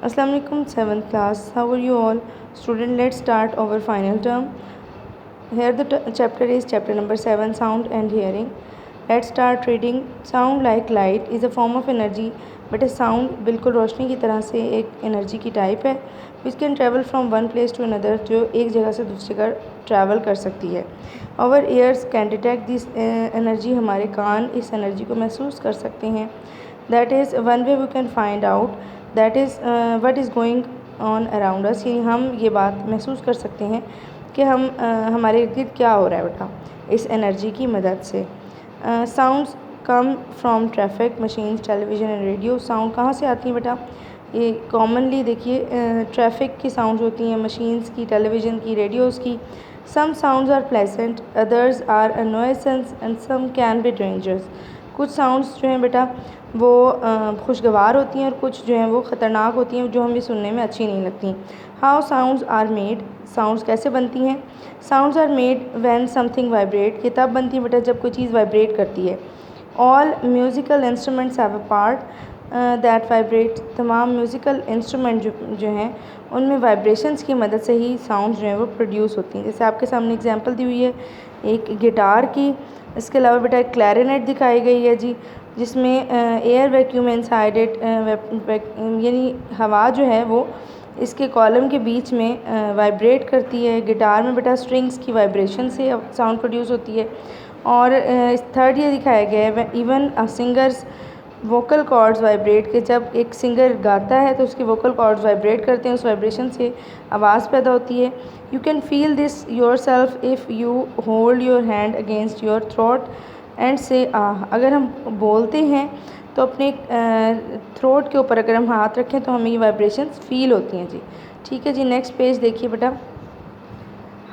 Assalamu alaikum, 7th class. How are you all? Student, let's start our final term. Here the chapter is chapter number 7, Sound and Hearing. Let's start reading. Sound like light is a form of energy, but a sound बिल्कुल रोशनी की तरह से एक energy की type है which can travel from one place to another, जो एक जगह से दूसरी जगह ट्रैवल कर सकती है. Our ears can detect this energy. हमारे कान इस एनर्जी को महसूस कर सकते हैं. That is one way we can find out that is what is going on around us. यानी हम ये बात महसूस कर सकते हैं कि हमारे इर्द गिर्द क्या हो रहा है बेटा इस एनर्जी की मदद से. Sounds come from traffic, machines, television and radio. Sound कहाँ से आती हैं बेटा? ये कॉमनली देखिए ट्रैफिक की साउंड्स होती हैं, मशीन्स की, टेलीविज़न की, रेडियोज़ की. Some sounds are pleasant, others are annoyances and some can be dangerous. कुछ साउंड्स जो हैं बेटा वो खुशगवार होती हैं और कुछ जो हैं वो ख़तरनाक होती हैं जो हमें सुनने में अच्छी नहीं लगती. How sounds are made. Sounds कैसे बनती हैं? Sounds are made when something vibrate. ये तब बनती है बेटा जब कोई चीज़ वाइब्रेट करती है. All musical instruments have a part that vibrate. तमाम म्यूज़िकल इंस्ट्रूमेंट जो हैं उनमें वाइब्रेशंस की मदद से ही साउंड्स जो हैं वो प्रोड्यूस होती हैं. जैसे आपके सामने एग्जांपल दी हुई है एक गिटार की. इसके अलावा बेटा एक क्लैरिनेट दिखाई गई है जी, जिसमें एयर वैक्यूम इनसाइड इट, यानी हवा जो है वो इसके कॉलम के बीच में वाइब्रेट करती है. गिटार में बेटा स्ट्रिंग्स की वाइब्रेशन से साउंड प्रोड्यूस होती है. और थर्ड ये दिखाया गया है even singers vocal cords vibrate के. जब एक सिंगर गाता है तो उसके वोकल कॉर्ड्स वाइब्रेट करते हैं, उस वाइब्रेशन से आवाज़ पैदा होती है. You can feel this your self if you hold your hand against your throat and से अगर हम बोलते हैं तो अपने थ्रोट के ऊपर अगर हम हाथ रखें तो हमें ये वाइब्रेशंस फील होती हैं जी. ठीक है जी. नेक्स्ट पेज देखिए बेटा.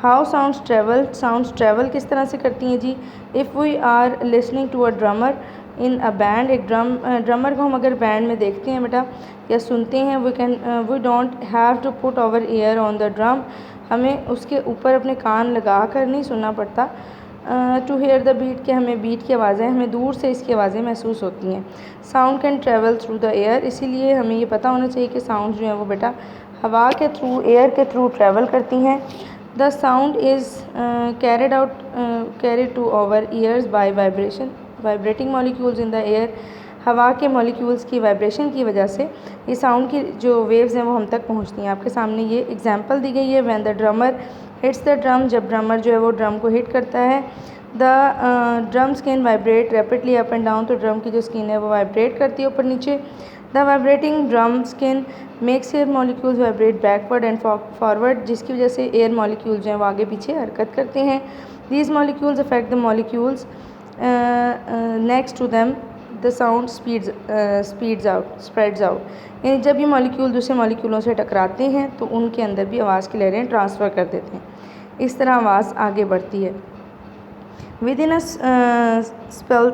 How sounds travel. Sounds travel किस तरह से करती हैं जी? If we are listening to a drummer in a band. एक ड्रमर को हम अगर बैंड में देखते हैं बेटा या सुनते हैं, we don't have to put our ear on the drum. हमें उसके ऊपर अपने कान लगा कर नहीं सुनना पड़ता टू हेयर द बीट, के हमें बीट की आवाज़ें, हमें दूर से इसकी आवाज़ें महसूस होती हैं. Sound can travel through the air. इसीलिए हमें ये पता होना चाहिए कि साउंड जो है वो बेटा हवा के थ्रू, एयर के थ्रू ट्रेवल करती हैं. The sound is carried to our ears by vibration. Vibrating molecules in the air. हवा के मॉलिक्यूल्स की वाइब्रेशन की वजह से ये साउंड की जो वेव्स हैं वो हम तक पहुंचती हैं. आपके सामने ये एग्जांपल दी गई है. When the drummer hits the drum. जब ड्रमर जो है वो ड्रम को हिट करता है. The drum skin vibrate rapidly up and down. तो ड्रम की जो स्किन है वो वाइब्रेट करती है ऊपर नीचे. The vibrating drum skin makes air molecules vibrate backward and forward, जिसकी वजह से एयर मॉलिक्यूल्स जो हैं वो आगे पीछे हरकत करते हैं. These molecules affect the molecules next to them. The sound spreads out. यानी जब ये मॉलिक्यूल दूसरे मॉलिक्यूलों से टकराते हैं तो उनके अंदर भी आवाज़ की लहरें ट्रांसफ़र कर देते हैं. इस तरह आवाज़ आगे बढ़ती है. With in a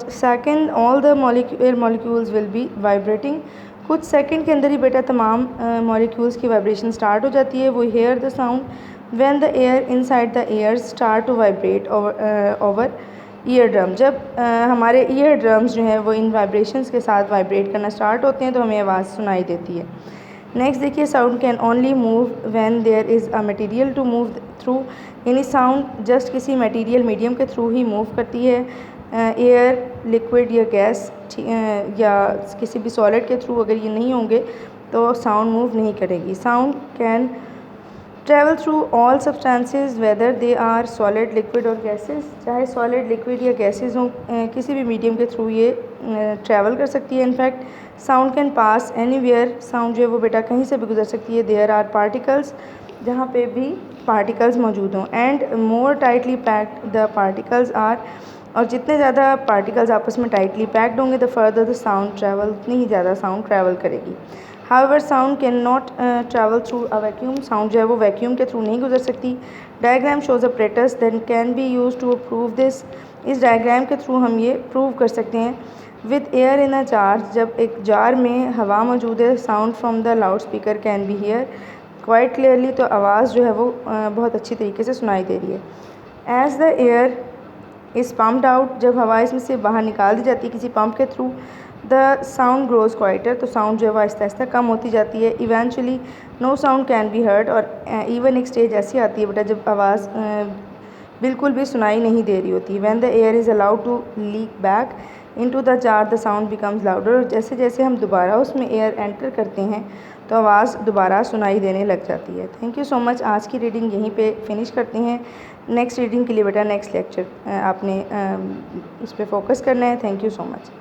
second all the air molecules will be vibrating. कुछ सेकंड के अंदर ही बेटा तमाम मॉलिक्यूल्स की वाइब्रेशन स्टार्ट हो जाती है. वो hear the sound when the air inside the air start to vibrate our eardrum. जब हमारे ईयर ड्रम्स जो हैं वो इन वाइब्रेशंस के साथ वाइब्रेट करना स्टार्ट होते हैं तो हमें आवाज़ सुनाई देती है. नेक्स्ट देखिए. Sound can only move when there is a material to move through. यानी साउंड जस्ट किसी मटेरियल मीडियम के थ्रू ही मूव करती है. एयर, लिक्विड या गैस या किसी भी सॉलिड के थ्रू अगर ये नहीं होंगे तो साउंड मूव नहीं करेगी. Sound can travel through all substances whether they are solid, liquid और गैसेस. चाहे सॉलिड, लिक्विड या गैसेस हों, किसी भी मीडियम के थ्रू ये ट्रैवल कर सकती है. In fact sound can pass anywhere. Sound जो है वो बेटा कहीं से भी गुजर सकती है. देयर आर पार्टिकल्स, जहाँ पे भी पार्टिकल्स मौजूद हों. And more tightly packed the particles are. और जितने ज़्यादा पार्टिकल्स आपस में टाइटली पैक्ड होंगे the further the sound travel, उतनी ही ज़्यादा साउंड ट्रैवल करेगी. However sound can not travel through a vacuum. Sound जो है वो वैक्यूम के थ्रू नहीं गुजर सकती. Diagram shows apparatus than can be use to prove this. इस डायग्राम के थ्रू हम ये प्रूव कर सकते हैं. With air in a jar. जब एक जार में हवा मौजूद है. Sound from the loud speaker can be here quite clearly. तो आवाज़ जो है वो बहुत अच्छी तरीके से सुनाई दे रही है. As the air is pumped out. जब हवा इसमें से बाहर निकाल दी जाती है किसी पंप के through, the sound grows quieter, तो साउंड जो है वो आहिस्ता आहिस्ता कम होती जाती है। Eventually no sound can be heard, और इवन एक स्टेज ऐसी आती है बेटा जब आवाज़ बिल्कुल भी सुनाई नहीं दे रही होती। When the air is allowed to leak back into the jar the sound becomes louder, और जैसे जैसे हम दोबारा उसमें एयर एंटर करते हैं तो आवाज़ दोबारा सुनाई देने लग जाती है। Thank you so much. आज की रीडिंग यहीं पे फिनिश करते हैं। नेक्स्ट रीडिंग के लिए बेटा नेक्स्ट लेक्चर आपने इस पर फोकस करना है। Thank you so much.